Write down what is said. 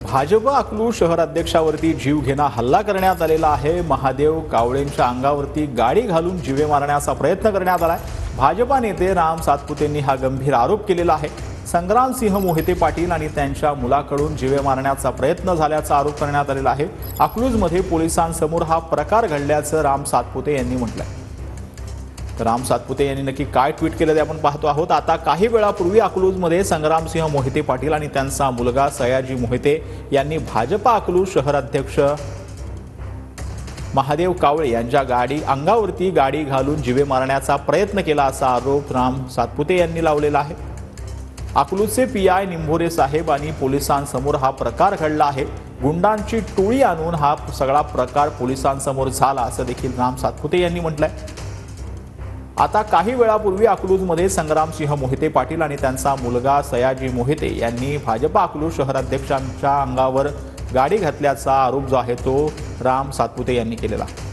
भाजप अकलूज शहराध्यक्षावरती जीवघेणा हल्ला करण्यात आलेला आहे। महादेव कावळेंच्या अंगावरती गाडी घालून जीवे मारण्याचा प्रयत्न करण्यात आलाय। भाजपा नेते राम सातपुतेंनी हा गंभीर आरोप केलेला आहे। संग्रामसिंह मोहिते पाटील आणि त्यांच्या मुलाकडून जीवे मारण्याचा प्रयत्न झाल्याचा आरोप करण्यात आलेला आहे। अकलूजमध्ये पोलिसांसमोर हा प्रकार घडल्याचं राम सातपुते यांनी म्हटलंय। राम सातपुते यांनी नक्की काय ट्विट केलं ते आपण पाहतो आहोत। आता काही वेळापूर्वी अकलूजमध्ये संग्रामसिंह मोहिते पाटील आणि त्यांचा मुलगा सयाजी मोहिते यांनी भाजपा अकलूज शहराध्यक्ष महादेव कावळे यांच्या अंगावरती गाडी घालून जीवे मारण्याचा प्रयत्न केला असा आरोप राम सातपुते यांनी लावलेला आहे। अकलूजचे पीआय निंभोरे साहेब आणि पोलिसांसमोर हा प्रकार घडला आहे। गुंडांची टोळी आणून हा सगळा प्रकार पोलिसांसमोर झाला असं देखील राम सातपुते यांनी म्हटलंय। आता काही वेळापूर्वी अकलूजमध्ये संग्रामसिंह मोहिते पाटील आणि त्यांचा मुलगा सयाजी मोहिते यांनी भाजपा अकलूज शहराध्यक्षांच्या अंगावर गाडी घातल्याचा आरोप जो आहे तो राम सातपुते यांनी केलेला आहे।